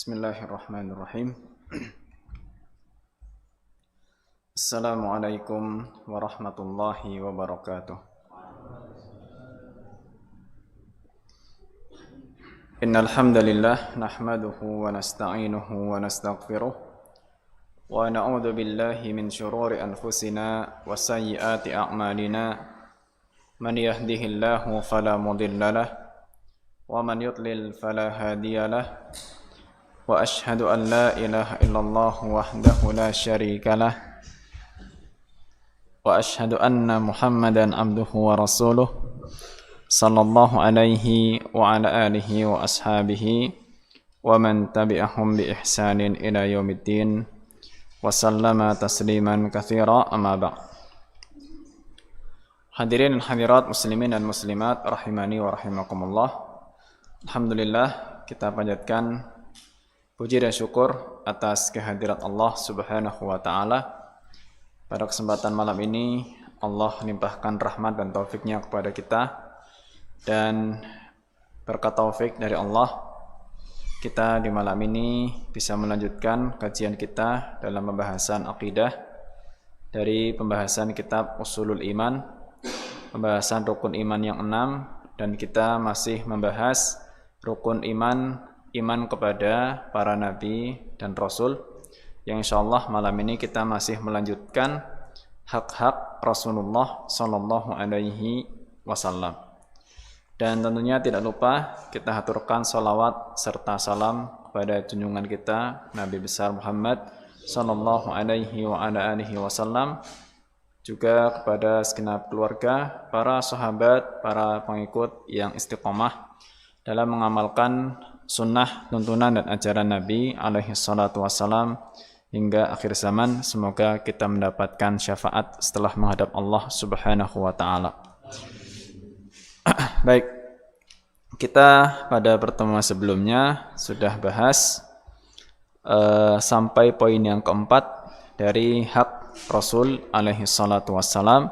Bismillahirrahmanirrahim. Assalamualaikum warahmatullahi wabarakatuh. Innal hamdalillah nahmaduhu wa nasta'inuhu wa nastaghfiruh wa na'udzu billahi min shururi anfusina wa sayyiati a'malina. Man yahdihillahu fala mudilla lahu wa man yudlil fala hadiya lahu. Wa ashhadu an la ilaha illallah wahdahu la syarika lah wa ashhadu anna Muhammadan abduhu wa rasuluh sallallahu alaihi wa ala alihi wa ashabihi wa man tabi'ahum bi ihsanin ila yaumiddin wa sallama tasliman katsira amma ba'd. Hadirin dan hadirat muslimin dan muslimat rahimani wa rahimakumullah. Alhamdulillah, kita panjatkan puji dan syukur atas kehadirat Allah Subhanahu wa Ta'ala. Pada kesempatan malam ini Allah limpahkan rahmat dan taufiknya kepada kita, dan berkat taufik dari Allah kita di malam ini bisa melanjutkan kajian kita dalam pembahasan akidah dari pembahasan kitab Ushulul Iman, pembahasan rukun iman yang 6, dan kita masih membahas rukun iman kepada para nabi dan rasul, yang insyaallah malam ini kita masih melanjutkan hak-hak Rasulullah sallallahu alaihi wasallam. Dan tentunya tidak lupa kita haturkan salawat serta salam kepada junjungan kita Nabi besar Muhammad sallallahu alaihi wa ala alihi wasallam, juga kepada segenap keluarga, para sahabat, para pengikut yang istiqomah dalam mengamalkan sunnah, tuntunan dan ajaran Nabi alaihi salatu wassalam hingga akhir zaman. Semoga kita mendapatkan syafaat setelah menghadap Allah Subhanahu wa Ta'ala. Baik, kita pada pertemuan sebelumnya sudah bahas sampai poin yang keempat dari hak Rasul alaihi salatu wassalam.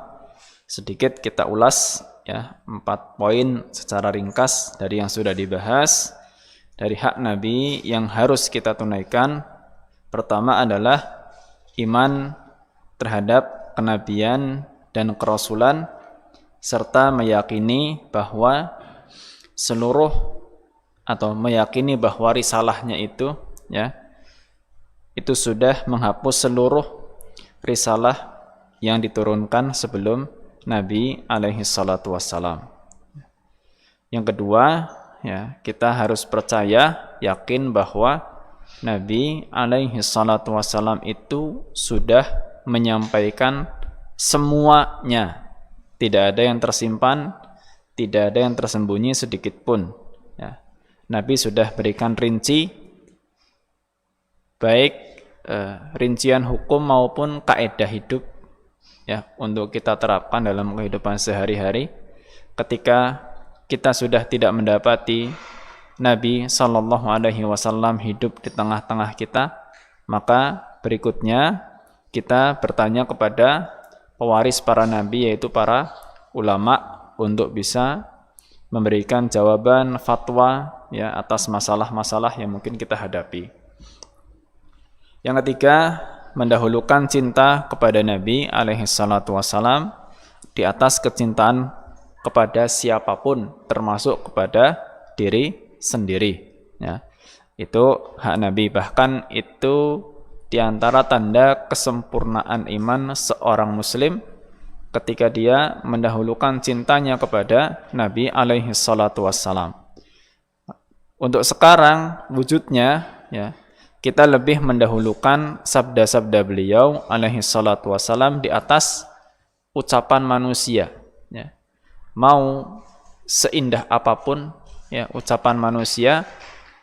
Sedikit kita ulas ya, 4 poin secara ringkas dari yang sudah dibahas. Dari hak Nabi yang harus kita tunaikan, pertama adalah iman terhadap kenabian dan kerasulan, serta meyakini bahwa meyakini bahwa risalahnya itu ya, itu sudah menghapus seluruh risalah yang diturunkan sebelum Nabi alaihi salatu wassalam. Yang kedua, ya, kita harus percaya, yakin bahwa Nabi alaihi salatu wassalam itu sudah menyampaikan semuanya. Tidak ada yang tersimpan, tidak ada yang tersembunyi sedikit pun. Ya. Nabi sudah berikan rinci, baik rincian hukum maupun kaidah hidup ya, untuk kita terapkan dalam kehidupan sehari-hari. Ketika kita sudah tidak mendapati Nabi sallallahu alaihi wasallam hidup di tengah-tengah kita, maka berikutnya kita bertanya kepada pewaris para nabi, yaitu para ulama, untuk bisa memberikan jawaban fatwa ya atas masalah-masalah yang mungkin kita hadapi. Yang ketiga, mendahulukan cinta kepada Nabi alaihi salatu wasallam di atas kecintaan kepada siapapun, termasuk kepada diri sendiri ya. Itu hak Nabi. Bahkan itu diantara tanda kesempurnaan iman seorang muslim ketika dia mendahulukan cintanya kepada Nabi alaihi salatu wassalam. Untuk sekarang wujudnya ya, kita lebih mendahulukan sabda-sabda beliau alaihi salatu wassalam di atas ucapan manusia ya. Mau seindah apapun ya ucapan manusia,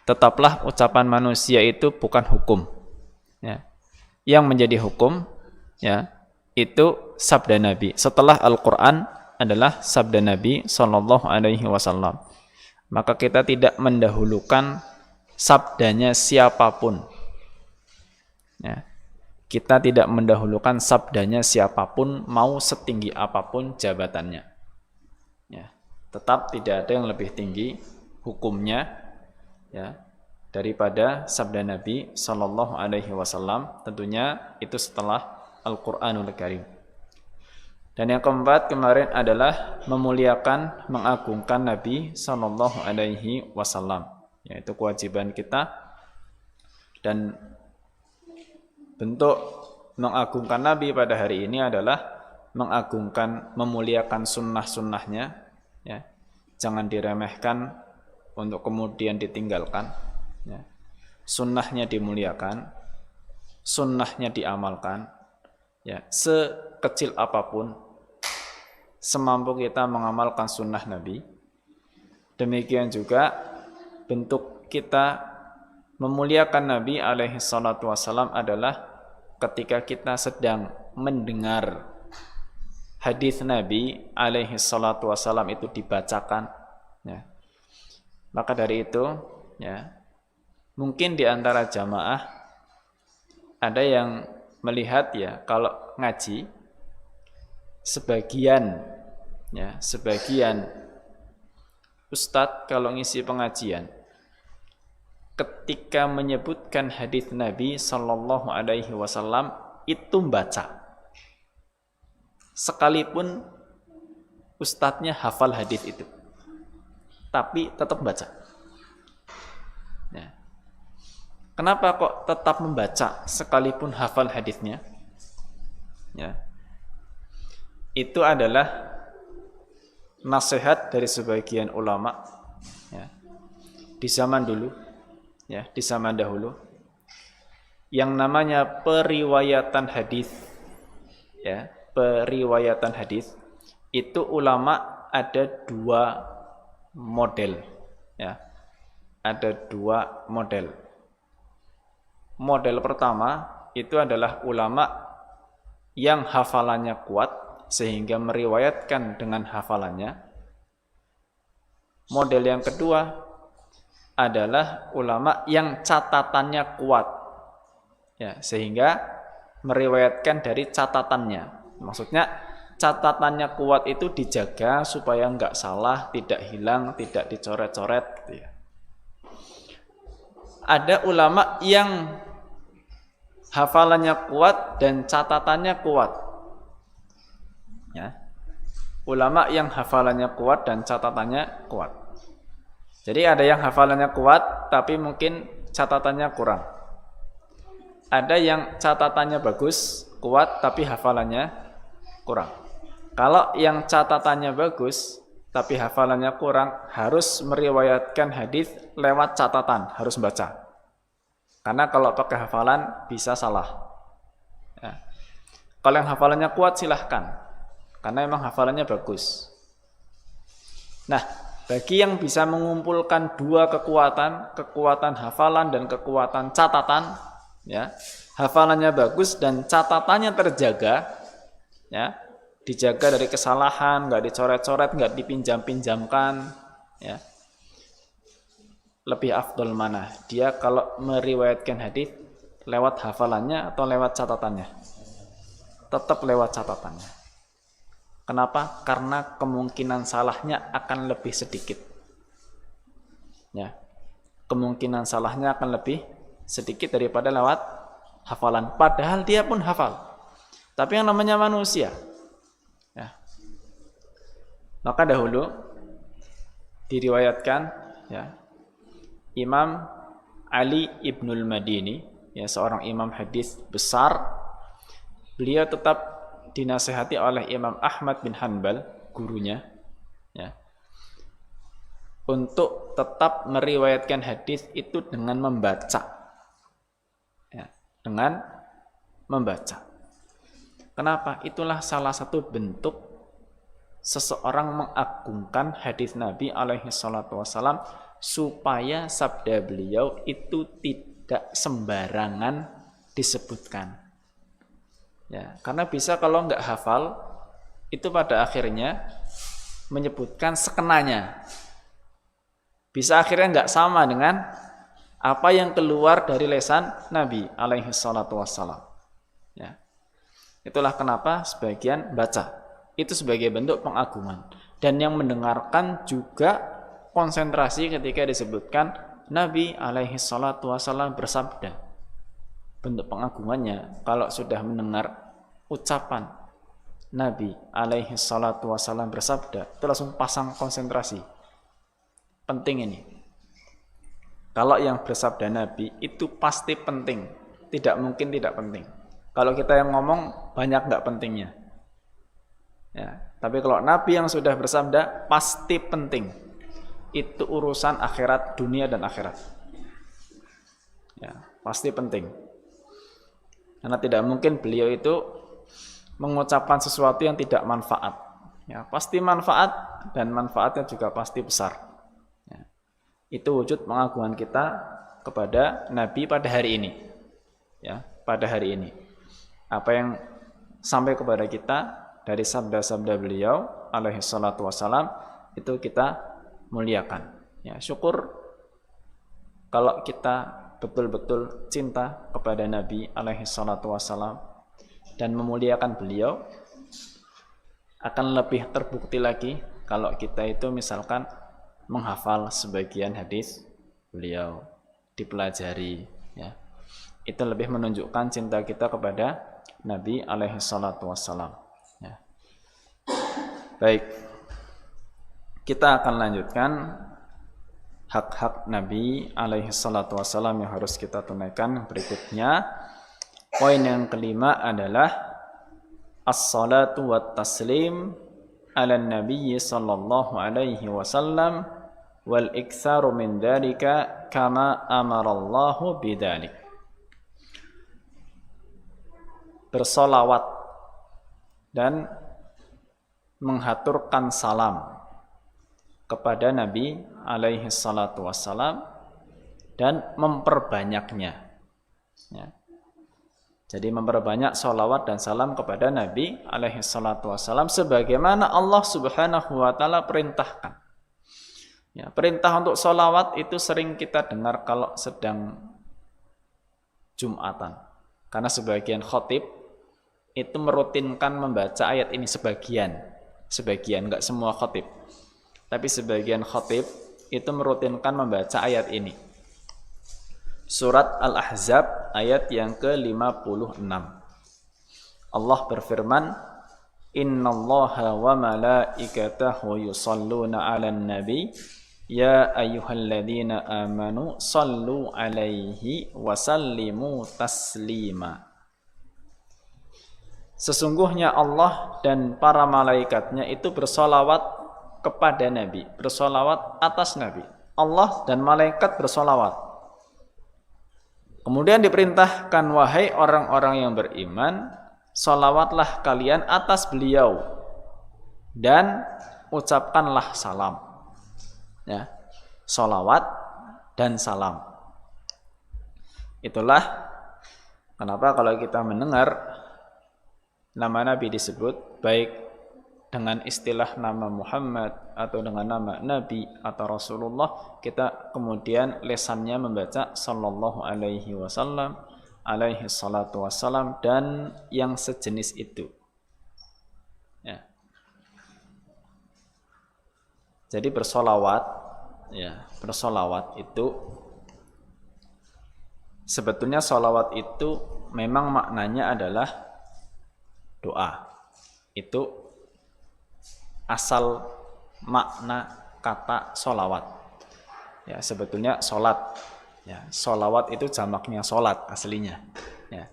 tetaplah ucapan manusia itu bukan hukum ya. Yang menjadi hukum ya itu sabda Nabi. Setelah Al-Quran adalah sabda Nabi sallallahu alaihi wasallam. Maka kita tidak mendahulukan sabdanya siapapun ya. Kita tidak mendahulukan sabdanya siapapun, mau setinggi apapun jabatannya ya. Tetap tidak ada yang lebih tinggi hukumnya ya, daripada sabda Nabi Sallallahu Alaihi Wasallam. Tentunya itu setelah Al-Quranul Karim. Dan yang keempat kemarin adalah memuliakan, mengagungkan Nabi Sallallahu Alaihi Wasallam, yaitu kewajiban kita. Dan bentuk mengagungkan Nabi pada hari ini adalah mengagungkan, memuliakan sunnah-sunnahnya, ya. Jangan diremehkan untuk kemudian ditinggalkan, ya. Sunnahnya dimuliakan, sunnahnya diamalkan, ya. Sekecil apapun, semampu kita mengamalkan sunnah Nabi. Demikian juga bentuk kita memuliakan Nabi alaihi salatu wassalam adalah ketika kita sedang mendengar hadis Nabi alaihi salatu wassalam itu dibacakan, ya. Maka dari itu, ya, mungkin di antara jamaah ada yang melihat, ya, kalau ngaji sebagian ustadz kalau ngisi pengajian ketika menyebutkan hadis Nabi Sallallahu Alaihi Wasallam itu baca, sekalipun ustadznya hafal hadis itu, tapi tetap baca. Ya. Kenapa kok tetap membaca sekalipun hafal hadisnya? Ya. Itu adalah nasihat dari sebagian ulama, ya, di zaman dulu, ya, di zaman dahulu, yang namanya periwayatan hadis, ya, periwayatan hadis itu ulama ada dua model, ya, ada dua model. Model pertama itu adalah ulama yang hafalannya kuat sehingga meriwayatkan dengan hafalannya. Model yang kedua adalah ulama yang catatannya kuat, ya, sehingga meriwayatkan dari catatannya. Maksudnya catatannya kuat itu dijaga supaya enggak salah, tidak hilang, tidak dicoret-coret, gitu ya. Ada ulama yang hafalannya kuat dan catatannya kuat, ya. Ulama yang hafalannya kuat dan catatannya kuat. Jadi ada yang hafalannya kuat tapi mungkin catatannya kurang. Ada yang catatannya bagus, kuat tapi hafalannya kurang. Kalau yang catatannya bagus tapi hafalannya kurang, harus meriwayatkan hadis lewat catatan, harus baca. Karena kalau pakai hafalan bisa salah, ya. Kalau yang hafalannya kuat silahkan, karena memang hafalannya bagus. Nah, bagi yang bisa mengumpulkan dua kekuatan, kekuatan hafalan dan kekuatan catatan, ya, hafalannya bagus dan catatannya terjaga, ya, dijaga dari kesalahan, nggak dicoret-coret, nggak dipinjam-pinjamkan, ya. Lebih afdol mana? Dia kalau meriwayatkan hadis lewat hafalannya atau lewat catatannya? Tetap lewat catatannya. Kenapa? Karena kemungkinan salahnya akan lebih sedikit, ya. Kemungkinan salahnya akan lebih sedikit daripada lewat hafalan. Padahal dia pun hafal, tapi yang namanya manusia, ya. Maka dahulu diriwayatkan, ya, Imam Ali Ibnul Madini, ya, seorang imam hadis besar, beliau tetap dinasihati oleh Imam Ahmad bin Hanbal, gurunya, ya, untuk tetap meriwayatkan hadis itu dengan membaca, ya, dengan membaca. Kenapa? Itulah salah satu bentuk seseorang mengagungkan hadis Nabi alaihi salatu wassalam, supaya sabda beliau itu tidak sembarangan disebutkan, ya. Karena bisa kalau nggak hafal itu pada akhirnya menyebutkan sekenanya, bisa akhirnya nggak sama dengan apa yang keluar dari lisan Nabi alaihi salatu wassalam, ya. Itulah kenapa sebagian baca itu sebagai bentuk pengagungan, dan yang mendengarkan juga konsentrasi ketika disebutkan Nabi alaihi salatu wasallam bersabda. Bentuk pengagungannya kalau sudah mendengar ucapan Nabi alaihi salatu wasallam bersabda, itu langsung pasang konsentrasi. Penting ini. Kalau yang bersabda Nabi itu pasti penting, tidak mungkin tidak penting. Kalau kita yang ngomong banyak nggak pentingnya. Ya, tapi kalau Nabi yang sudah bersabda pasti penting. Itu urusan akhirat, dunia dan akhirat. Ya, pasti penting. Karena tidak mungkin beliau itu mengucapkan sesuatu yang tidak manfaat. Ya, pasti manfaat dan manfaatnya juga pasti besar. Ya, itu wujud pengagungan kita kepada Nabi pada hari ini. Ya, pada hari ini. Apa yang sampai kepada kita dari sabda-sabda beliau alaihi salatu wassalam itu kita muliakan. Ya, syukur kalau kita betul-betul cinta kepada Nabi alaihi salatu wassalam dan memuliakan beliau. Akan lebih terbukti lagi kalau kita itu misalkan menghafal sebagian hadis beliau, dipelajari, ya. Itu lebih menunjukkan cinta kita kepada Nabi alaihi salatu wassalam, ya. Baik, kita akan lanjutkan hak-hak Nabi alaihi salatu wassalam yang harus kita tunaikan berikutnya. Poin yang kelima adalah as-salatu wat taslim ala nabi sallallahu alaihi wasallam wal iktsaru min dzalika kama amarallahu bidzalik. Bersolawat dan menghaturkan salam kepada Nabi alaihi salatu wassalam dan memperbanyaknya, ya. Jadi memperbanyak sholawat dan salam kepada Nabi alaihi salatu wassalam sebagaimana Allah subhanahu wa ta'ala perintahkan. Ya, perintah untuk sholawat itu sering kita dengar kalau sedang Jumatan. Karena sebagian khatib itu merutinkan membaca ayat ini sebagian, enggak semua khatib. Tapi sebagian khatib itu merutinkan membaca ayat ini. Surat Al-Ahzab ayat yang ke-56. Allah berfirman, Innallaha wa malaikatahu yusalluna 'alan nabi ya ayyuhalladzina amanu sallu 'alaihi wa sallimu taslima. Sesungguhnya Allah dan para malaikatnya itu bersolawat kepada Nabi, bersolawat atas Nabi. Allah dan malaikat bersolawat. Kemudian diperintahkan, wahai orang-orang yang beriman, sholawatlah kalian atas beliau dan ucapkanlah salam. Ya, sholawat dan salam. Itulah kenapa kalau kita mendengar nama Nabi disebut, baik dengan istilah nama Muhammad atau dengan nama Nabi atau Rasulullah, kita kemudian lesannya membaca sallallahu alaihi wasallam, alaihi salatu wassalam dan yang sejenis itu. Ya. Jadi bersolawat, ya, bersolawat itu sebetulnya solawat itu memang maknanya adalah doa. Itu asal makna kata solawat. Ya, sebetulnya solat. Ya, solawat itu jamaknya solat aslinya. Ya,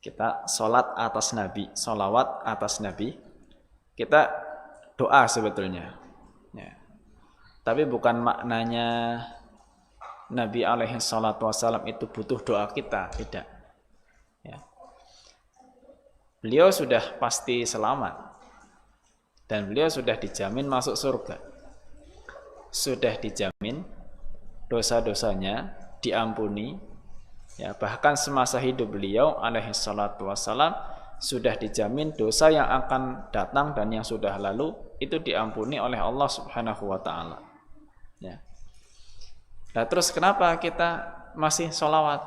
kita solat atas Nabi, solawat atas Nabi. Kita doa sebetulnya. Ya. Tapi bukan maknanya Nabi alaihi salatu wassalam itu butuh doa kita, tidak. Ya. Beliau sudah pasti selamat. Dan beliau sudah dijamin masuk surga. Sudah dijamin dosa-dosanya diampuni. Ya, bahkan semasa hidup beliau alaihi salatu wassalam sudah dijamin dosa yang akan datang dan yang sudah lalu itu diampuni oleh Allah subhanahu wa ta'ala. Ya. Nah, terus kenapa kita masih sholawat?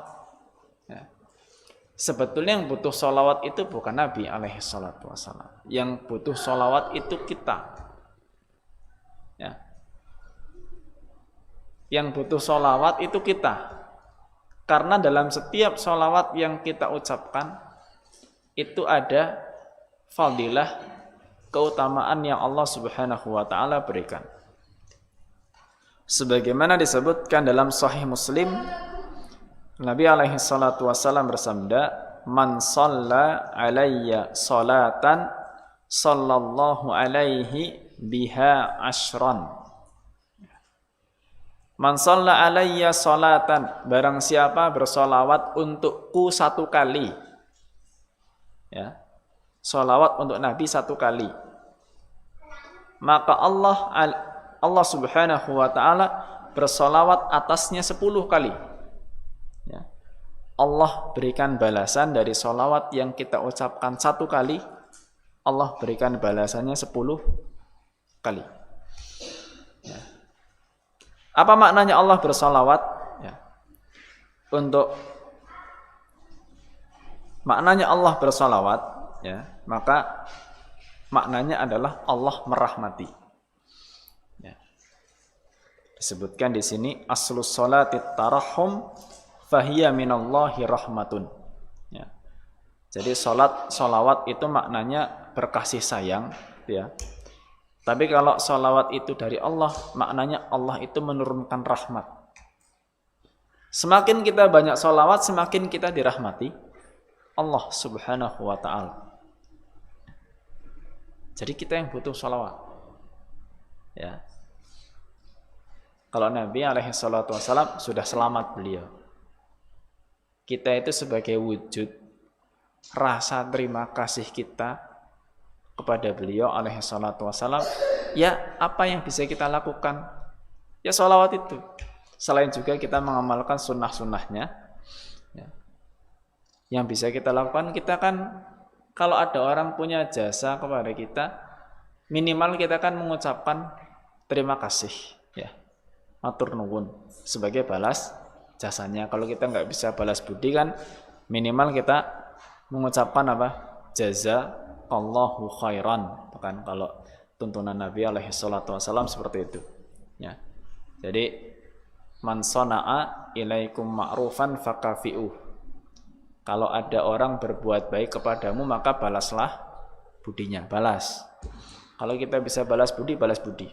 Ya. Sebetulnya yang butuh sholawat itu bukan Nabi alaihi salatu wassalam. Yang butuh sholawat itu kita. Ya. Yang butuh sholawat itu kita. Karena dalam setiap sholawat yang kita ucapkan, itu ada fadilah, keutamaan yang Allah Subhanahu wa ta'ala berikan. Sebagaimana disebutkan dalam Sahih Muslim, Nabi alaihi salatu wasallam bersabda, "Man shalla alayya salatan sallallahu alaihi biha ashran." Man shalla alayya salatan, barang siapa bersolawat untukku satu kali. Ya. Solawat untuk Nabi satu kali. Maka Allah Subhanahu wa ta'ala bersolawat atasnya 10 kali. Ya. Allah berikan balasan dari solawat yang kita ucapkan satu kali, Allah berikan balasannya 10 kali. Ya. Apa maknanya Allah bersolawat? Ya. Untuk maknanya Allah bersolawat, ya, maka maknanya adalah Allah merahmati. Ya. Disebutkan di sini aslus sholati tarahhum fahiya minallahi rahmatun. Ya. Jadi solawat itu maknanya berkasih sayang, ya. Tapi kalau solawat itu dari Allah, maknanya Allah itu menurunkan rahmat. Semakin kita banyak solawat, semakin kita dirahmati Allah Subhanahu wa ta'ala. Jadi kita yang butuh solawat. Ya. Kalau Nabi alaihi salatu wassalam sudah selamat beliau, kita itu sebagai wujud rasa terima kasih kita kepada beliau alaihi salatu wassalam, ya apa yang bisa kita lakukan? Ya sholawat itu. Selain juga kita mengamalkan sunnah-sunnahnya, ya. Yang bisa kita lakukan, kita kan kalau ada orang punya jasa kepada kita, minimal kita kan mengucapkan terima kasih, ya, matur nuwun sebagai balas jasanya. Kalau kita nggak bisa balas budi kan, minimal kita mengucapkan apa? Jazakallahu khairan. Bahkan kalau tuntunan Nabi alaihi salatu wasallam seperti itu. Ya. Jadi man sana'a ilaikum ma'rufan fakafi'uh. Kalau ada orang berbuat baik kepadamu, maka balaslah budinya, balas. Kalau kita bisa balas budi, balas budi.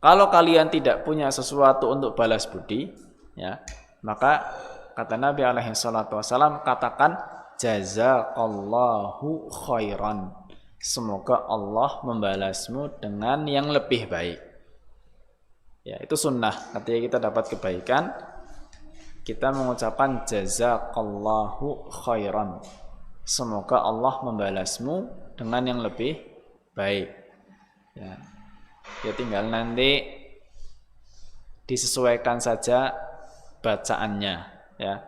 Kalau kalian tidak punya sesuatu untuk balas budi, ya, maka kata Nabi alaihi salatu wasallam, katakan jazakallahu khairan. Semoga Allah membalasmu dengan yang lebih baik. Ya, itu sunnah. Ketika kita dapat kebaikan, kita mengucapkan jazakallahu khairan. Semoga Allah membalasmu dengan yang lebih baik. Ya. Ya tinggal nanti disesuaikan saja bacaannya, ya.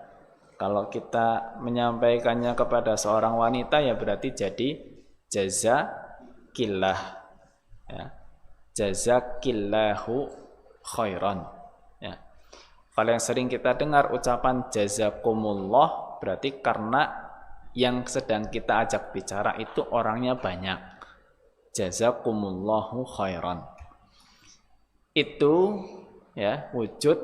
Kalau kita menyampaikannya kepada seorang wanita, ya berarti jadi jazakillah, ya. Jazakillahu khairan, ya. Kalau yang sering kita dengar ucapan jazakumullah, berarti karena yang sedang kita ajak bicara itu orangnya banyak. Jazakumullahu khairan. Itu, ya, wujud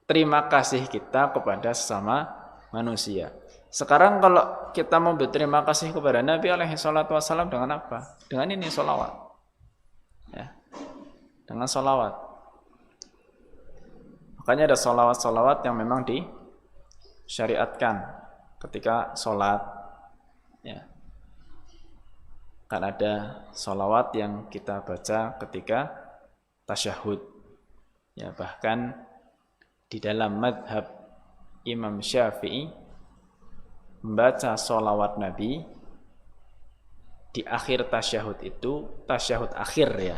terima kasih kita kepada sesama manusia. Sekarang kalau kita mau berterima kasih kepada Nabi alaihi salatu wasallam dengan apa? Dengan ini, sholawat. Ya. Dengan sholawat. Makanya ada sholawat-sholawat yang memang disyariatkan ketika sholat, ya. Kan ada sholawat yang kita baca ketika tasyahud, ya. Bahkan di dalam madhab Imam Syafi'i, membaca sholawat Nabi di akhir tasyahud itu, tasyahud akhir, ya,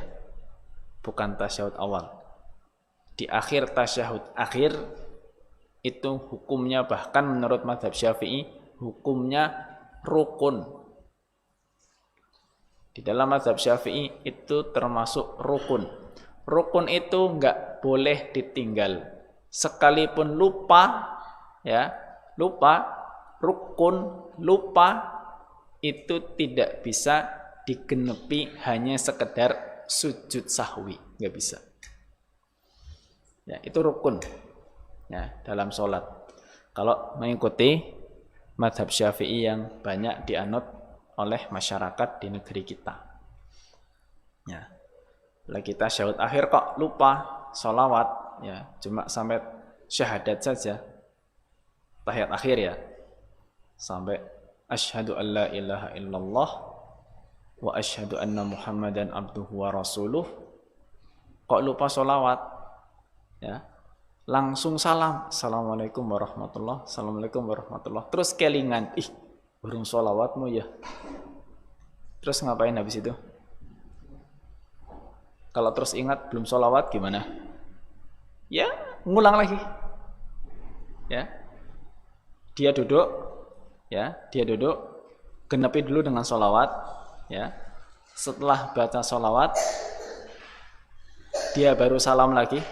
bukan tasyahud awal. Di akhir tasyahud akhir itu hukumnya, bahkan menurut madhab Syafi'i, hukumnya rukun. Di dalam mazhab Syafi'i itu termasuk rukun. Rukun itu enggak boleh ditinggal. Sekalipun lupa, ya, rukun lupa itu tidak bisa digenepi hanya sekedar sujud sahwi, enggak bisa. Ya, itu rukun ya dalam sholat. Kalau mengikuti mazhab Syafi'i yang banyak dianut oleh masyarakat di negeri kita. Ya. Lah kita syahud akhir kok lupa sholawat, ya cuma sampai syahadat saja, tahiyat akhir ya, sampai asyhadu an la ilaha illallah wa asyhadu anna muhammadan abduhu wa rasuluh, kok lupa sholawat, ya langsung salam, assalamualaikum warahmatullah, assalamualaikum warahmatullah, terus kelingan, ih burung sholawatmu ya, terus ngapain habis itu? Kalau terus ingat belum sholawat gimana? Ya ngulang lagi, ya dia duduk, genepi dulu dengan sholawat, ya setelah baca sholawat dia baru salam lagi,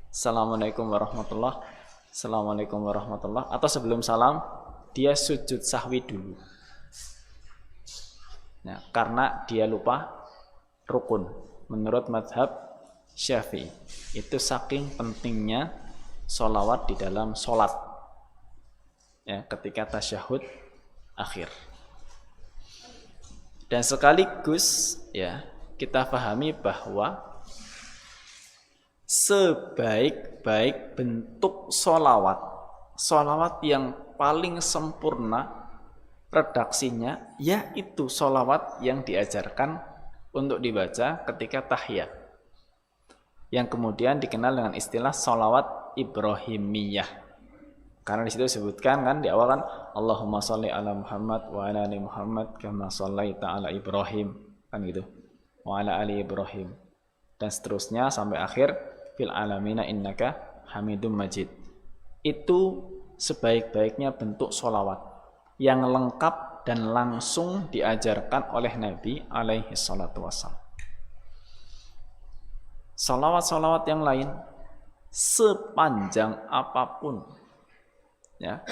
assalamualaikum warahmatullah, assalamualaikum warahmatullah, atau sebelum salam dia sujud sahwi dulu, nah, karena dia lupa rukun menurut mazhab Syafi'i. Itu saking pentingnya sholawat di dalam sholat, ya, ketika tasyahud akhir. Dan sekaligus ya kita pahami bahwa sebaik-baik bentuk sholawat yang paling sempurna redaksinya yaitu sholawat yang diajarkan untuk dibaca ketika tahiyat, yang kemudian dikenal dengan istilah sholawat Ibrahimiyah. Karena di situ disebutkan kan di awal kan Allahumma sholli ala Muhammad wa ala ali Muhammad kama shallaita ala Ibrahim, kan gitu, wa ala ali Ibrahim, dan seterusnya sampai akhir fil alamina innaka hamidum majid. Itu sebaik-baiknya bentuk sholawat yang lengkap dan langsung diajarkan oleh Nabi alaihi salatu wassalam. Salawat-salawat yang lain sepanjang apapun, ya,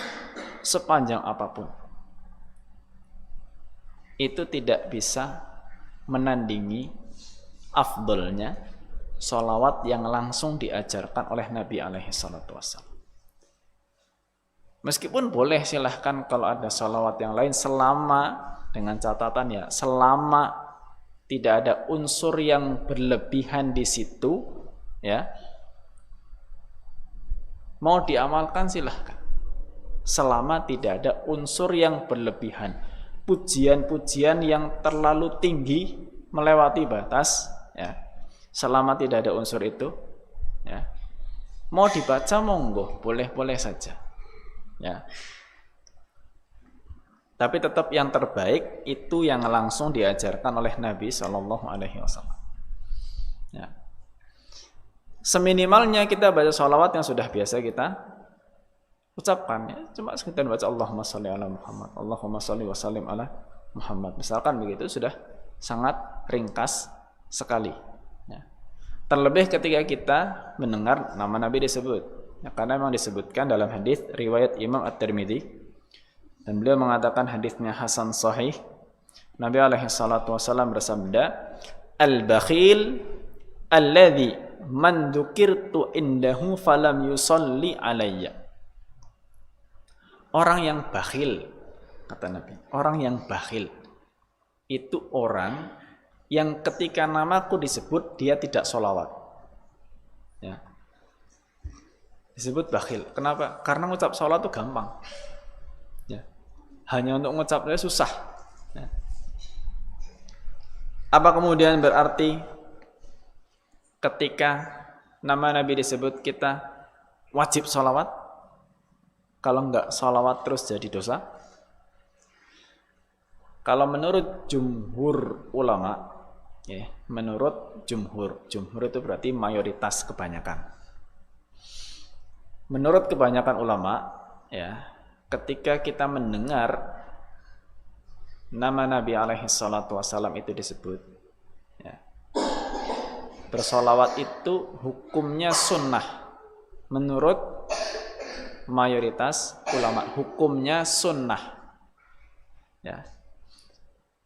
sepanjang apapun, itu tidak bisa menandingi afdolnya salawat yang langsung diajarkan oleh Nabi alaihi salatu wassalam. Meskipun boleh silahkan kalau ada salawat yang lain, selama dengan catatan ya, selama tidak ada unsur yang berlebihan di situ, ya, mau diamalkan silahkan. Selama tidak ada unsur yang berlebihan, pujian-pujian yang terlalu tinggi melewati batas, ya, selama tidak ada unsur itu, ya, mau dibaca monggo, boleh-boleh saja, ya. Tapi tetap yang terbaik itu yang langsung diajarkan oleh Nabi Shallallahu Alaihi Wasallam. Ya. Seminimalnya kita baca sholawat yang sudah biasa kita ucapkan, ya. Cuma sekitar baca Allahumma sholli ala Muhammad, Allahumma sholli wa sallim ala Muhammad. Misalkan begitu sudah sangat ringkas sekali. Ya. Terlebih ketika kita mendengar nama Nabi disebut, ya, karena memang disebutkan dalam hadis riwayat Imam At-Tirmidzi. Dan beliau mengatakan hadisnya hasan sahih. Nabi alaihi salatu wasallam bersabda, "Al-bakhil alladzi man dzukirtu indahu falam yusalli alayya." Orang yang bakhil, kata Nabi, orang yang bakhil itu orang yang ketika namaku disebut dia tidak sholawat, ya. Disebut bakhil. Kenapa? Karena ngucap sholawat itu gampang. Hanya untuk mengucapnya susah. Apa kemudian berarti ketika nama Nabi disebut kita wajib sholawat? Kalau enggak sholawat terus jadi dosa? Kalau menurut jumhur ulama, ya, menurut jumhur itu berarti mayoritas, kebanyakan. Menurut kebanyakan ulama, ya, ketika kita mendengar nama Nabi alaihi salatu wassalam itu disebut, ya, bersolawat itu hukumnya sunnah. Menurut mayoritas ulama hukumnya sunnah, ya.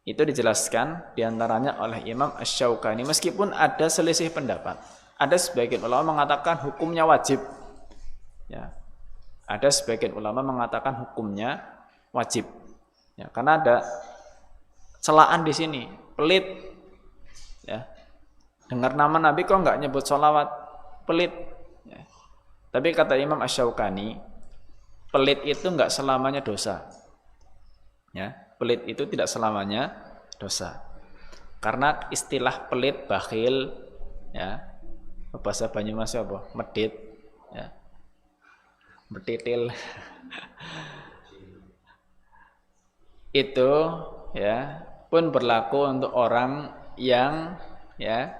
Itu dijelaskan diantaranya oleh Imam Asy-Syaukani, meskipun ada selisih pendapat Ada sebagian ulama mengatakan hukumnya wajib. Ya. Ada sebagian ulama mengatakan hukumnya wajib. Ya, karena ada celaan di sini, pelit. Ya. Dengar nama Nabi kok nggak nyebut sholawat, pelit. Ya. Tapi kata Imam Asy-Syaukani, pelit itu nggak selamanya dosa. Ya, pelit itu tidak selamanya dosa. Karena istilah pelit, bakhil, ya, bahasa Banyumas apa? Medit, ya, betitil, itu, ya, pun berlaku untuk orang yang, ya,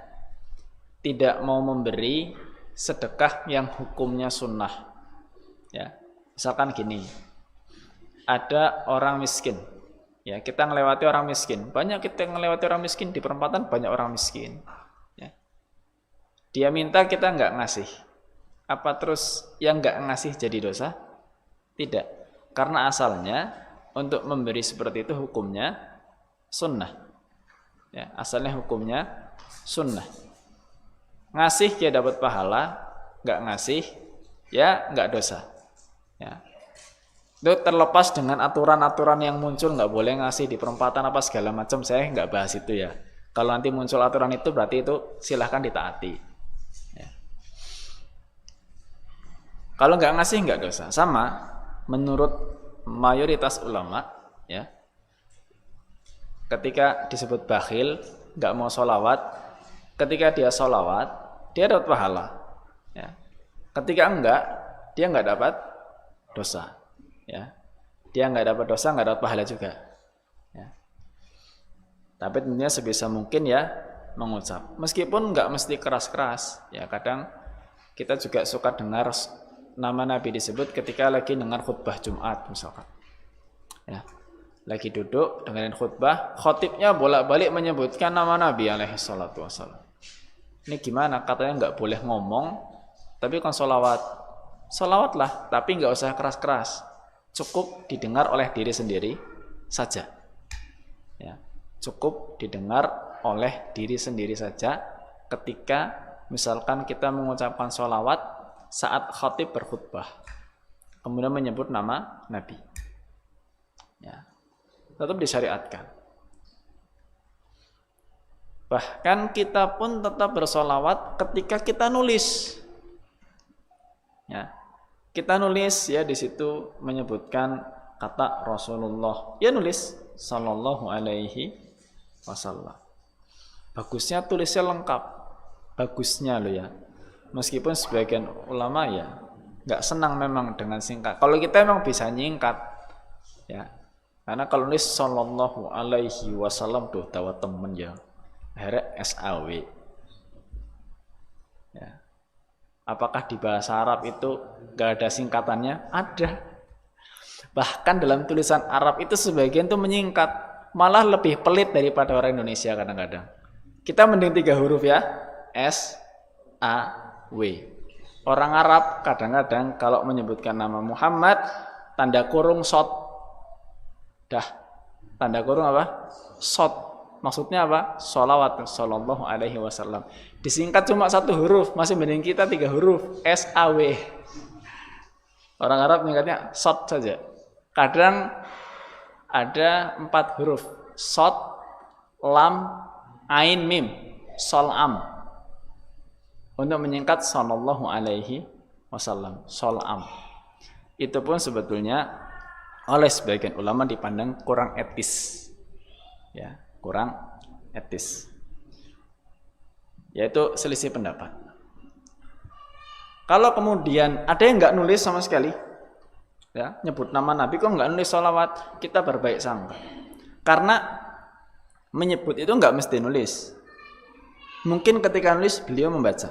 tidak mau memberi sedekah yang hukumnya sunnah. Ya, misalkan gini, ada orang miskin. Ya, kita ngelewati orang miskin. Banyak kita ngelewati orang miskin di perempatan, banyak orang miskin. Ya. Dia minta kita nggak ngasih. Apa terus yang nggak ngasih jadi dosa? Tidak. Karena asalnya untuk memberi seperti itu hukumnya sunnah. Ya, asalnya hukumnya sunnah. Ngasih dia dapat pahala, nggak ngasih ya nggak dosa. Ya. Itu terlepas dengan aturan-aturan yang muncul, nggak boleh ngasih di perempatan apa segala macam, saya nggak bahas itu ya. Kalau nanti muncul aturan itu berarti itu silahkan ditaati. Ya. Kalau nggak ngasih nggak dosa. Sama menurut mayoritas ulama, ya. Ketika disebut bakhil, nggak mau sholawat, ketika dia sholawat, dia dapat pahala. Ya. Ketika enggak, dia nggak dapat dosa. Ya, dia nggak dapat dosa, nggak dapat pahala juga. Ya. Tapi tentunya sebisa mungkin ya mengucap, meskipun nggak mesti keras-keras. Ya, kadang kita juga suka dengar nama Nabi disebut ketika lagi dengar khutbah Jumat misalkan. Ya, lagi duduk dengerin khutbah, khotibnya bolak-balik menyebutkan nama Nabi alaihi salatu wassalam. Ini gimana? Katanya nggak boleh ngomong, tapi kan sholawat. Sholawatlah, tapi nggak usah keras-keras. Cukup didengar oleh diri sendiri saja. Ya, cukup didengar oleh diri sendiri saja ketika misalkan kita mengucapkan sholawat saat khatib berkhutbah, kemudian menyebut nama Nabi. Ya, tetap disyariatkan. Bahkan kita pun tetap bersholawat ketika kita nulis. Ya. Kita nulis ya di situ menyebutkan kata Rasulullah. Ya nulis sallallahu alaihi wasallam. Bagusnya tulisnya lengkap. Bagusnya lo ya. Meskipun sebagian ulama ya nggak senang memang dengan singkat. Kalau kita memang bisa nyingkat ya. Karena kalau nulis sallallahu alaihi wasallam tuh tawa temen ya. Akhirnya SAW. Ya. Apakah di bahasa Arab itu gak ada singkatannya? Ada. Bahkan dalam tulisan Arab itu sebagian tuh menyingkat. Malah lebih pelit daripada orang Indonesia kadang-kadang. Kita mending 3 huruf ya. S, A, W. Orang Arab kadang-kadang kalau menyebutkan nama Muhammad, tanda kurung shot. Dah. Tanda kurung apa? Shot. Maksudnya apa? Sholawat sallallahu alaihi wasallam. Disingkat cuma 1 huruf, masih mending kita 3 huruf. SAW. Orang Arab menyingkatnya shot saja. Kadang ada 4 huruf. Shot, lam, ain, mim. Solam. Untuk menyingkat sallallahu alaihi wasallam. Solam. Itu pun sebetulnya oleh sebagian ulama dipandang kurang etis. Ya. Kurang etis, yaitu selisih pendapat. Kalau kemudian ada yang nggak nulis sama sekali, ya nyebut nama Nabi kok nggak nulis sholawat, kita berbaik sangka. Karena menyebut itu nggak mesti nulis. Mungkin ketika nulis beliau membaca,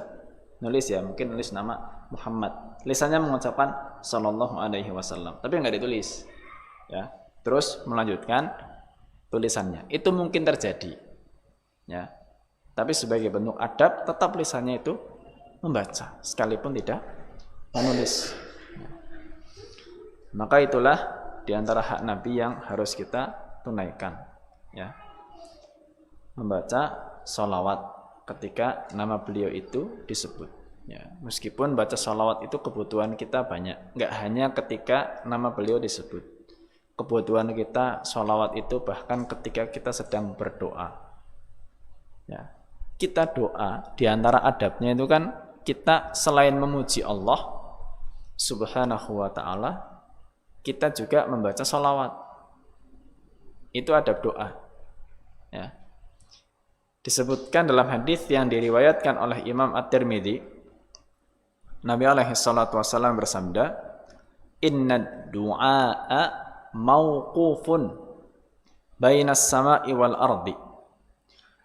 nulis ya mungkin nulis nama Muhammad, lisannya mengucapkan sallallahu alaihi wasallam, tapi nggak ditulis, ya terus melanjutkan tulisannya. Itu mungkin terjadi. Ya. Tapi sebagai bentuk adab tetap lisannya itu membaca sekalipun tidak menulis. Ya. Maka itulah diantara hak Nabi yang harus kita tunaikan. Ya. Membaca sholawat ketika nama beliau itu disebut. Ya, meskipun baca sholawat itu kebutuhan kita banyak, nggak hanya ketika nama beliau disebut. Kebutuhan kita sholawat itu bahkan ketika kita sedang berdoa. Ya, kita doa, di antara adabnya itu kan kita selain memuji Allah Subhanahu wa ta'ala, kita juga membaca sholawat. Itu adab doa. Ya. Disebutkan dalam hadis yang diriwayatkan oleh Imam At-Tirmidzi, Nabi alaihi salatu wasallam bersabda, "Inna du'a mauqufun bainas sama'i wal ardi.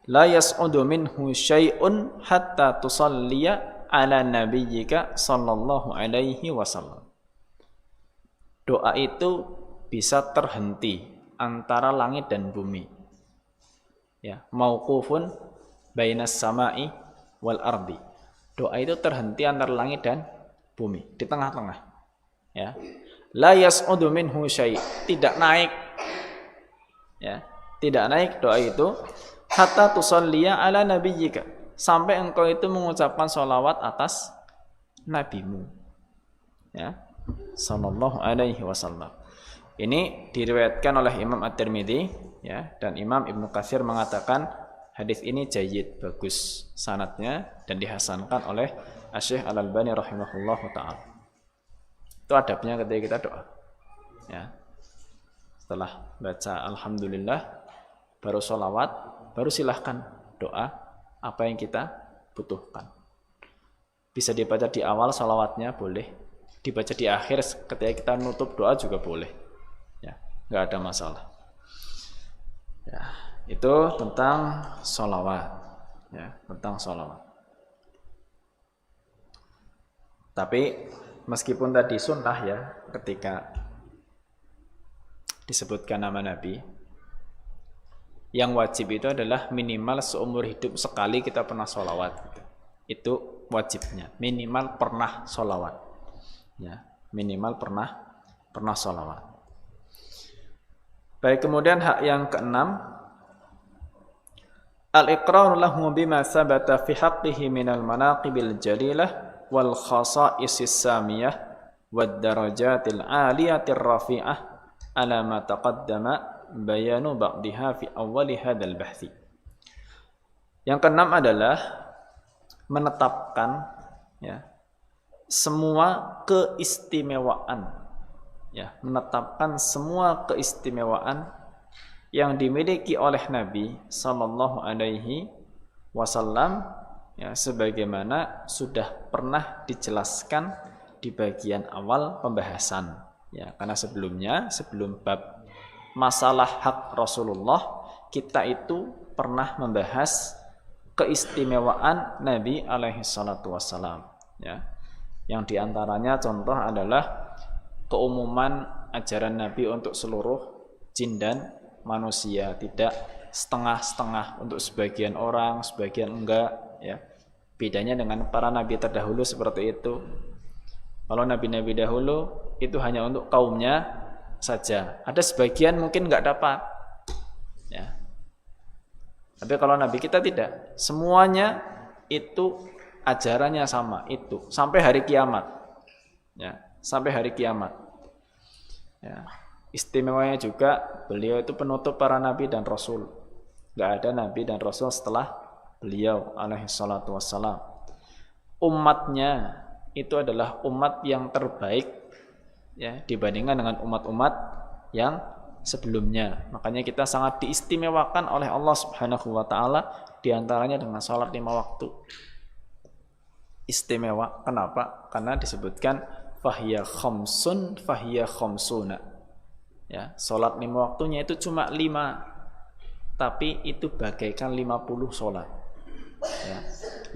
La yas'udu minhu syai'un hatta tusalliya ala nabiyyika sallallahu alaihi wasallam." Doa itu bisa terhenti antara langit dan bumi. Ya, mauqufun bainas sama'i wal ardi. Doa itu terhenti antara langit dan bumi, di tengah-tengah. Ya. La yas'udu minhu syai', tidak naik. Ya, tidak naik doa itu hatta tusalliya ala nabiyyika, sampai engkau itu mengucapkan sholawat atas nabimu. Ya, sallallahu alaihi wasallam. Ini diriwayatkan oleh Imam At-Tirmidzi, ya, dan Imam Ibnu Katsir mengatakan hadis ini jayyid, bagus sanadnya, dan dihasankan oleh Asy-Syaikh Al-Albani rahimahullahu taala. Itu adabnya ketika kita doa. Ya. Setelah baca alhamdulillah, baru sholawat, baru silahkan doa apa yang kita butuhkan. Bisa dibaca di awal sholawatnya boleh, dibaca di akhir ketika kita nutup doa juga boleh. Ya, nggak ada masalah. Ya, itu tentang sholawat. Ya, tentang sholawat. Tapi meskipun tadi sunnah ya, ketika disebutkan nama Nabi, yang wajib itu adalah minimal seumur hidup sekali kita pernah sholawat. Itu wajibnya, minimal pernah sholawat. Ya, minimal pernah sholawat. Baik, kemudian hak yang keenam, al-iqrar lahu bima sabata fi haqqihi minal manaqibil jalilah wal khasaisis samiyah wad darajatil aliyatir rafi'ah ala ma taqaddama bayanu ba'diha fi awwali hadzal bahthi. Yang keenam adalah menetapkan, ya, semua keistimewaan, ya, menetapkan semua keistimewaan yang dimiliki oleh Nabi sallallahu alaihi wasallam, ya, sebagaimana sudah pernah dijelaskan di bagian awal pembahasan, ya, karena sebelum bab masalah hak Rasulullah, kita itu pernah membahas keistimewaan Nabi alaihi salatu wasallam, ya, yang diantaranya contoh adalah keumuman ajaran Nabi untuk seluruh jin dan manusia, tidak setengah-setengah untuk sebagian orang, sebagian enggak, ya. Bedanya dengan para nabi terdahulu seperti itu. Kalau nabi-nabi dahulu itu hanya untuk kaumnya saja. Ada sebagian mungkin enggak dapat. Ya. Tapi kalau nabi kita tidak, semuanya itu ajarannya sama, itu sampai hari kiamat. Ya, sampai hari kiamat. Ya. Istimewanya juga beliau itu penutup para nabi dan rasul. Enggak ada nabi dan rasul setelah beliau alaihi salatu wassalam. Umatnya itu adalah umat yang terbaik, ya, dibandingkan dengan umat-umat yang sebelumnya. Makanya kita sangat diistimewakan oleh Allah Subhanahu wa taala, diantaranya dengan salat 5 waktu. Istimewa. Kenapa? Karena disebutkan fahiya khamsun fahiya khamsuna. Ya, salat 5 waktunya itu cuma 5, tapi itu bagaikan 50 salat. Ya.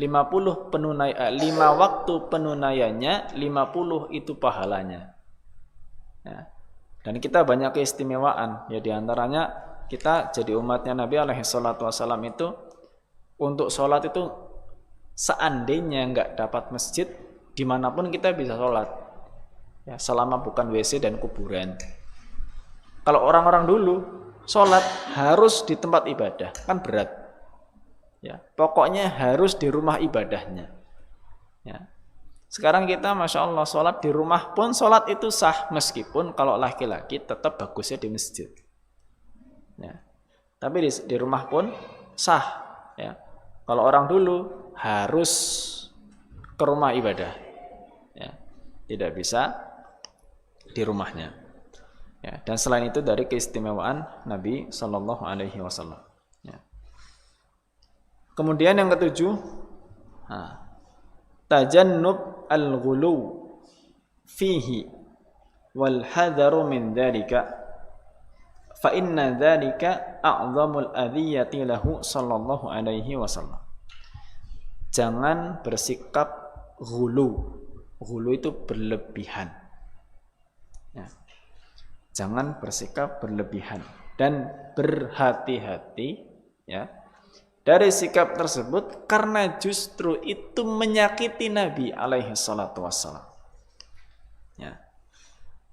50 5 waktu penunaiannya, 50 itu pahalanya. Ya. Dan kita banyak keistimewaan, ya, diantaranya kita jadi umatnya Nabi alaihi salatu wasallam itu untuk sholat itu seandainya nggak dapat masjid, dimanapun kita bisa sholat, ya, selama bukan WC dan kuburan. Kalau orang-orang dulu sholat harus di tempat ibadah, kan berat, Ya, pokoknya harus di rumah ibadahnya. Ya. Sekarang kita Masya Allah sholat di rumah pun sholat itu sah, meskipun kalau laki-laki tetap bagusnya di masjid. Ya. Tapi di rumah pun sah. Ya. Kalau orang dulu harus ke rumah ibadah. Ya. Tidak bisa di rumahnya. Ya. Dan selain itu dari keistimewaan Nabi Sallallahu Alaihi Wasallam. Ya. Kemudian yang ketujuh, tajannub al-ghulu fihi wal hadaru min dzalika fa inna dzalika a'zamul adhiyati lahu sallallahu alaihi wasallam. Jangan bersikap ghulu. Ghulu itu berlebihan. Ya. Jangan bersikap berlebihan dan berhati-hati ya dari sikap tersebut, karena justru itu menyakiti Nabi alaihi salatu wassalam. Ya.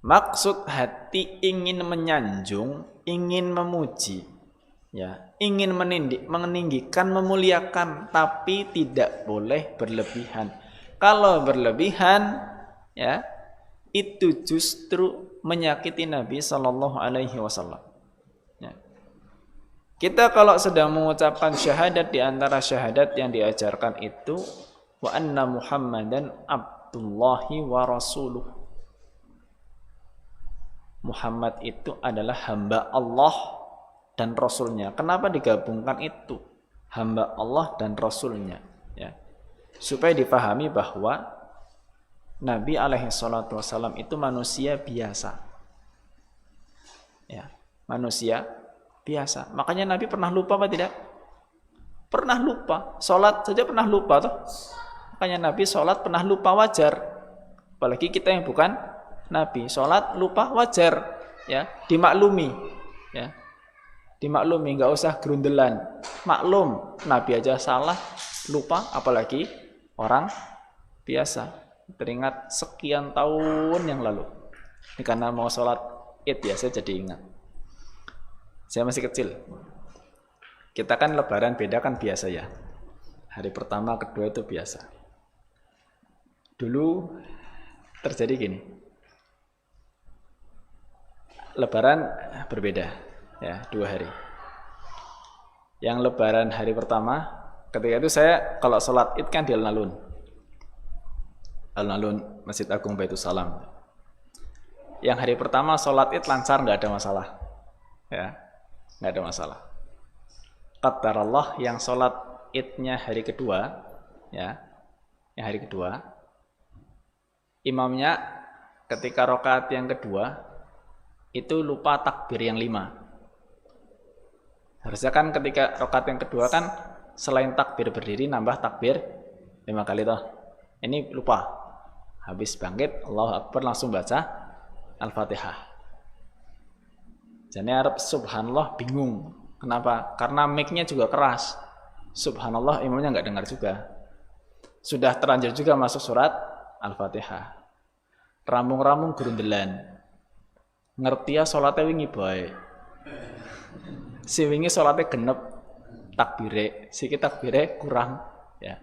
Maksud hati ingin menyanjung, ingin memuji, ya, ingin meninggikan, memuliakan, tapi tidak boleh berlebihan. Kalau berlebihan, ya, itu justru menyakiti Nabi sallallahu alaihi wasallam. Kita kalau sedang mengucapkan syahadat, di antara syahadat yang diajarkan itu wa anna Muhammadan abdullahi wa rasuluh. Muhammad itu adalah hamba Allah dan Rasulnya. Kenapa digabungkan itu? Hamba Allah dan Rasulnya. Ya. Supaya dipahami bahwa Nabi alaihi salatu wassalam itu manusia biasa. Ya, manusia biasa. Makanya Nabi pernah lupa apa tidak? Pernah lupa. Sholat saja pernah lupa toh. Makanya Nabi sholat pernah lupa, wajar. Apalagi kita yang bukan Nabi, sholat lupa wajar. Ya, dimaklumi. Ya, dimaklumi, nggak usah gerundelan. Maklum, Nabi aja salah, lupa, apalagi orang biasa. Teringat sekian tahun yang lalu. Ini karena mau sholat Id ya, saya jadi ingat. Saya masih kecil. Kita kan lebaran beda kan biasa ya. Hari pertama, kedua itu biasa. Dulu terjadi gini. Lebaran berbeda ya, 2 hari. Yang lebaran hari pertama, ketika itu saya kalau sholat Id kan di alun-alun. Alun-alun Masjid Agung Baitul Salam. Yang hari pertama sholat Id lancar, nggak ada masalah. Ya. Nggak ada masalah. Qadarullah yang sholat Id-nya hari kedua, ya, yang hari kedua, imamnya ketika rakaat yang kedua itu lupa takbir yang 5. Harusnya kan ketika rakaat yang kedua kan selain takbir berdiri nambah takbir 5 kali toh. Ini lupa. Habis bangkit Allahu Akbar langsung baca Al-Fatihah. Jadi Arab subhanallah bingung. Kenapa? Karena mic-nya juga keras. Subhanallah imamnya nggak dengar juga. Sudah terlanjur juga masuk surat Al-Fatihah. Ramung-ramung gerundelan. Ngerti ya sholatnya wingi bae. Si wingi sholatnya genep takbire, siki takbire kurang ya.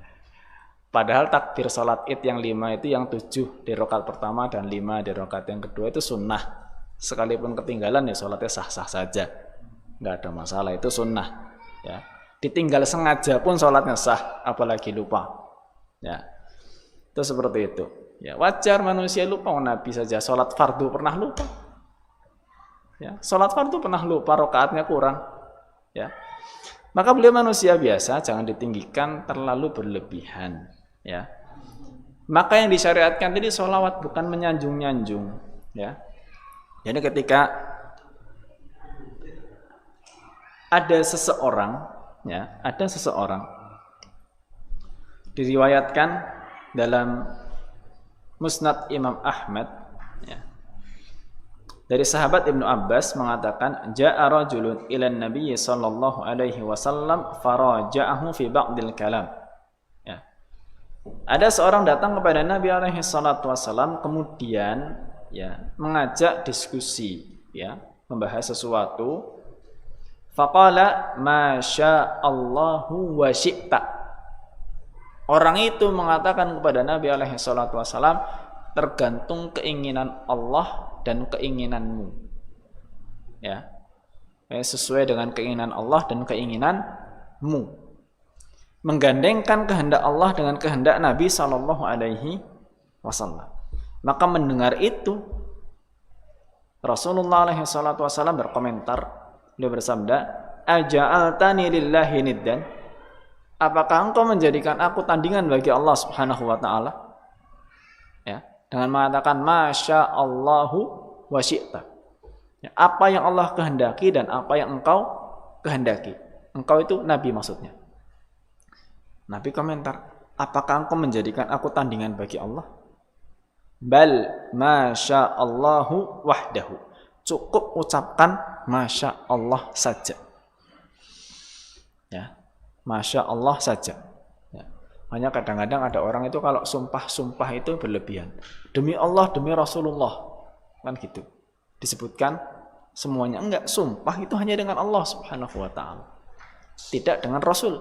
Padahal takbir sholat Id yang 5 itu yang 7 di rakaat pertama dan 5 di rakaat yang kedua itu sunnah. Sekalipun ketinggalan ya sholatnya sah-sah saja, nggak ada masalah, itu sunnah. Ya, ditinggal sengaja pun sholatnya sah, apalagi lupa. Ya, itu seperti itu. Ya, wajar manusia lupa. Nabi saja sholat fardu pernah lupa. Ya, sholat fardu pernah lupa, rakaatnya kurang. Ya, maka beliau manusia biasa, jangan ditinggikan terlalu berlebihan. Ya, maka yang disyariatkan tadi sholawat, bukan menyanjung-nyanjung. Ya. Jadi ketika ada seseorang, ya, ada seseorang diriwayatkan dalam Musnad Imam Ahmad, ya, dari sahabat Ibnu Abbas mengatakan, ja'a rajulun ilan Nabi sallallahu alaihi wasallam faraja'ahu fi ba'dil kalam. Ya. Ada seorang datang kepada Nabi alaihi salatu wasallam, kemudian ya mengajak diskusi, ya, membahas sesuatu Faqala ma sya'allahu wa syi'ta. Orang itu mengatakan kepada Nabi alaihi salatu wasalam, tergantung keinginan Allah dan keinginanmu. Ya. Sesuai dengan keinginan Allah dan keinginanmu. Menggandengkan kehendak Allah dengan kehendak Nabi sallallahu alaihi wasallam. Maka mendengar itu Rasulullah alaihi salatu wasallam berkomentar, beliau bersabda, aja'altani lillahi niddan, apakah engkau menjadikan aku tandingan bagi Allah Subhanahu wa taala? Ya, dengan mengatakan masyaallahu wa syi'ta. Ya, apa yang Allah kehendaki dan apa yang engkau kehendaki. Engkau itu Nabi maksudnya. Nabi komentar, apakah engkau menjadikan aku tandingan bagi Allah? Bal masyaallahu wahdahu. Cukup ucapkan masya Allah saja. Ya, masya Allah saja. Ya. Hanya kadang-kadang ada orang itu kalau sumpah itu berlebihan. Demi Allah, demi Rasulullah, kan gitu. Disebutkan semuanya. Enggak, sumpah itu hanya dengan Allah Subhanahu wa taala. Tidak dengan Rasul.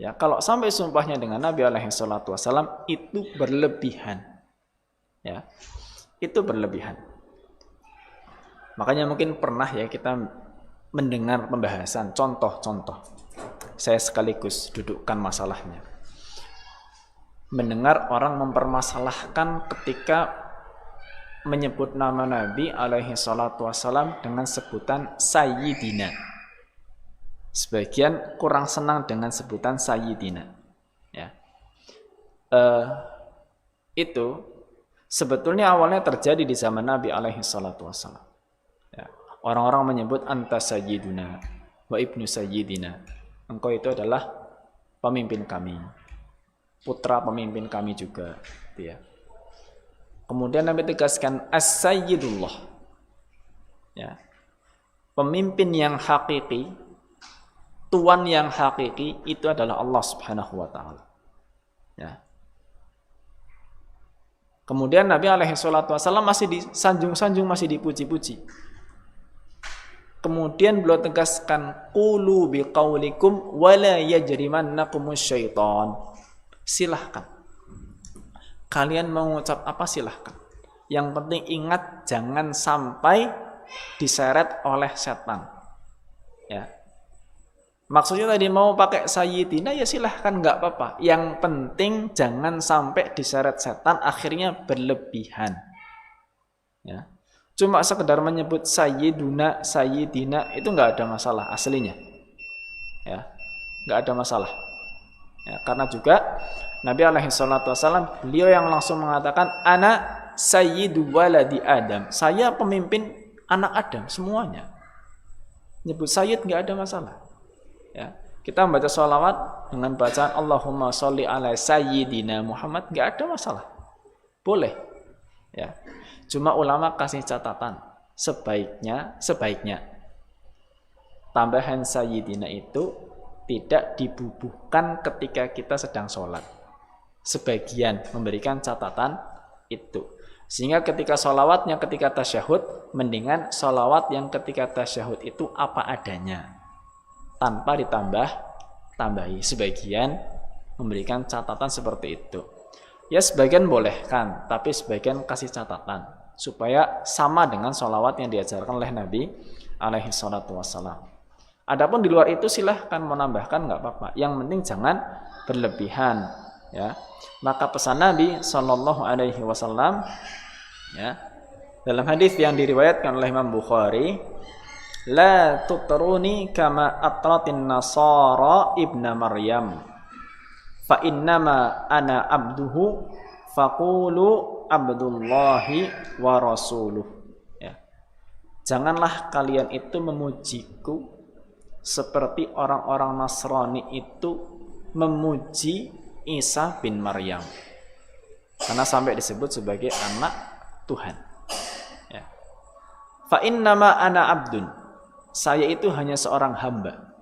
Ya, kalau sampai sumpahnya dengan Nabi alaihi salatu wasallam itu berlebihan. Ya. Itu berlebihan. Makanya mungkin pernah ya kita mendengar pembahasan contoh-contoh. Saya sekaligus dudukkan masalahnya. Mendengar orang mempermasalahkan ketika menyebut nama Nabi alaihi salatu wassalam dengan sebutan Sayyidina. Sebagian kurang senang dengan sebutan Sayyidina. Ya. Itu sebetulnya awalnya terjadi di zaman Nabi alaihi salatu wassalam. Ya. Orang-orang menyebut anta sayyiduna wa ibnu sayyidina. Engkau itu adalah pemimpin kami, putra pemimpin kami juga. Ya. Kemudian Nabi tegaskan as-sayyidullah. Ya. Pemimpin yang hakiki, tuan yang hakiki itu adalah Allah Subhanahu wa taala. Ya. Kemudian Nabi alaihi salatu wasallam masih disanjung-sanjung, masih dipuji-puji. Kemudian beliau tegaskan qulu biqaulikum wala yajrimannakumus syaitan. Silahkan. Kalian mau mengucap apa silahkan. Yang penting ingat jangan sampai diseret oleh setan. Ya. Maksudnya tadi mau pakai sayyidina ya silahkan, nggak apa-apa. Yang penting jangan sampai diseret setan akhirnya berlebihan. Ya. Cuma sekedar menyebut sayyiduna, sayyidina itu nggak ada masalah aslinya. Ya. Nggak ada masalah. Ya, karena juga Nabi alaihi salatu wasallam beliau yang langsung mengatakan ana sayyidu waladi Adam. Saya pemimpin anak Adam semuanya. Nyebut sayyid nggak ada masalah. Ya, kita membaca sholawat dengan bacaan Allahumma sholli ala sayyidina Muhammad nggak ada masalah, boleh. Ya, cuma ulama kasih catatan sebaiknya tambahan sayyidina itu tidak dibubuhkan ketika kita sedang sholat. Sebagian memberikan catatan itu, sehingga ketika sholawatnya ketika tasyahud mendingan sholawat yang ketika tasyahud itu apa adanya, tanpa ditambah-tambahi. Sebagian memberikan catatan seperti itu. Ya sebagian bolehkan, tapi sebagian kasih catatan supaya sama dengan sholawat yang diajarkan oleh Nabi alaihi salatu wassalam. Adapun di luar itu silahkan menambahkan nggak apa-apa. Yang penting jangan berlebihan. Ya. Maka pesan Nabi sallallahu alaihi wasallam ya, dalam hadis yang diriwayatkan oleh Imam Bukhari, la tutruni kama atratin nasara ibna Maryam fa innama ana abduhu faqulu abdullahi wa rasuluh. Ya. Janganlah kalian itu memujiku seperti orang-orang Nasrani itu memuji Isa bin Maryam, karena sampai disebut sebagai anak Tuhan. Ya. Fa innama ana abdun, saya itu hanya seorang hamba.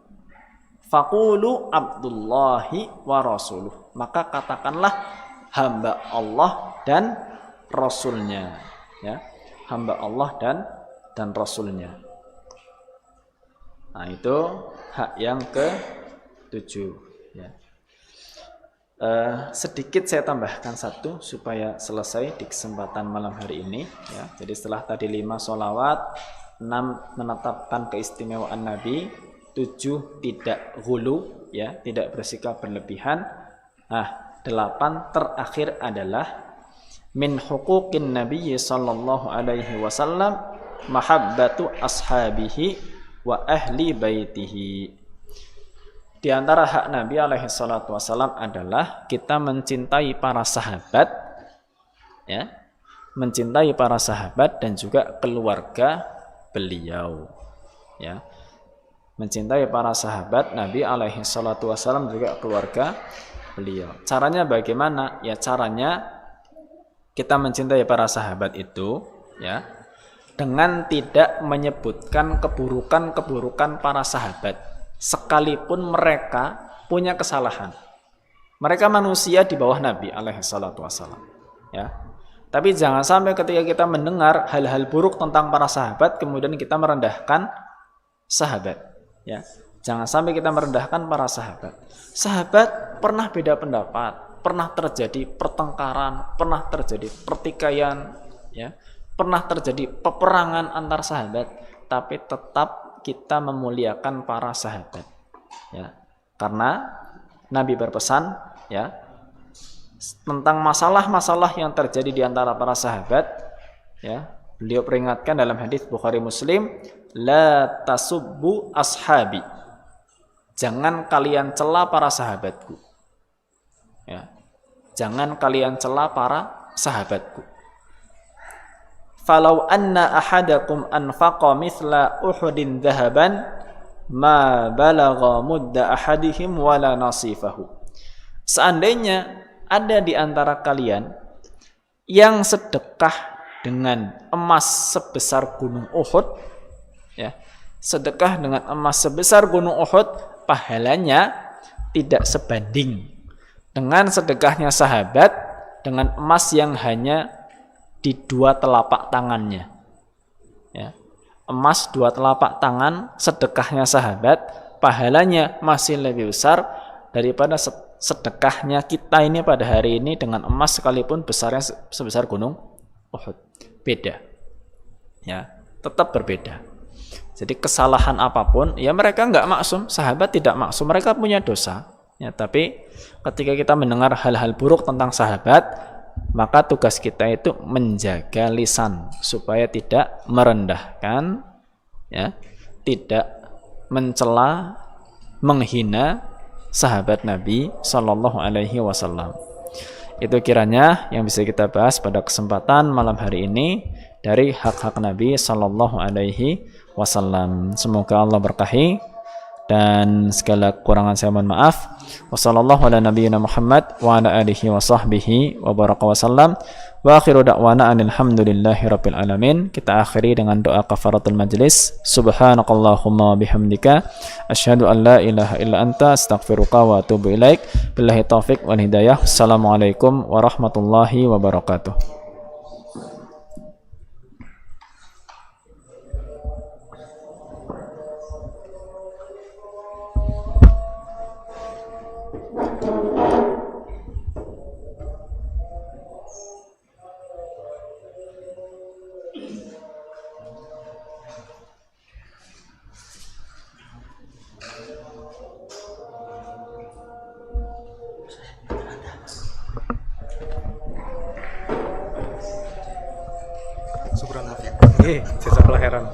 Faqulu abdullahi wa rasuluh, maka katakanlah hamba Allah dan Rasulnya. Ya, hamba Allah dan Rasulnya. Nah, itu hak yang ke-7 ya. Sedikit saya tambahkan satu supaya selesai di kesempatan malam hari ini ya. Jadi setelah tadi 5 sholawat, 6 menetapkan keistimewaan Nabi, 7 tidak ghulu ya, tidak bersikap berlebihan. Nah, 8 terakhir adalah min huquqin Nabi sallallahu alaihi wasallam mahabbatu ashabihi wa ahli baitihi. Di antara hak Nabi alaihi salatu wasallam adalah kita mencintai para sahabat ya, mencintai para sahabat dan juga keluarga beliau ya. Mencintai para sahabat Nabi alaihi salatu wasallam juga keluarga beliau. Caranya bagaimana? Ya caranya kita mencintai para sahabat itu ya dengan tidak menyebutkan keburukan-keburukan para sahabat. Sekalipun mereka punya kesalahan. Mereka manusia di bawah Nabi alaihi salatu wasallam ya. Tapi jangan sampai ketika kita mendengar hal-hal buruk tentang para sahabat kemudian kita merendahkan sahabat ya. Jangan sampai kita merendahkan para sahabat. Sahabat pernah beda pendapat, pernah terjadi pertengkaran, pernah terjadi pertikaian ya, pernah terjadi peperangan antar sahabat, tapi tetap kita memuliakan para sahabat ya, karena Nabi berpesan ya tentang masalah-masalah yang terjadi di antara para sahabat ya. Beliau peringatkan dalam hadis Bukhari Muslim, la tasubbu ashabi, jangan kalian cela para sahabatku ya, jangan kalian cela para sahabatku. Falau anna ahadakum anfaqa mithla Uhudin dhahaban ma balagha mudda ahadihim wala nasifahu. Seandainya ada di antara kalian yang sedekah dengan emas sebesar gunung Uhud ya, sedekah dengan emas sebesar gunung Uhud, pahalanya tidak sebanding dengan sedekahnya sahabat dengan emas yang hanya di 2 telapak tangannya ya. Emas 2 telapak tangan sedekahnya sahabat, pahalanya masih lebih besar daripada sedekahnya kita ini pada hari ini dengan emas sekalipun besarnya sebesar gunung Uhud. Beda ya, tetap berbeda. Jadi kesalahan apapun ya, mereka nggak maksum, sahabat tidak maksum, mereka punya dosa ya. Tapi ketika kita mendengar hal-hal buruk tentang sahabat, maka tugas kita itu menjaga lisan supaya tidak merendahkan ya, tidak mencela, menghina sahabat Nabi sallallahu alaihi wasallam. Itu kiranya yang bisa kita bahas pada kesempatan malam hari ini dari hak-hak Nabi sallallahu alaihi wasallam. Semoga Allah berkahi dan segala kekurangan saya mohon maaf. Wassallallahu ala nabiyyina Muhammad wa ala alihi wa sahbihi wa baraka wa sallam. Wa akhiru da'wana alhamdulillahi rabbil alamin. Kita akhiri dengan doa kafaratul majlis. Subhanakallahumma wa bihamdika asyhadu an la ilaha illa anta astaghfiruka wa atubu ilaik. Billahi taufik wal hidayah. Assalamualaikum warahmatullahi wabarakatuh. Subhanallah. Jasa pelajaran.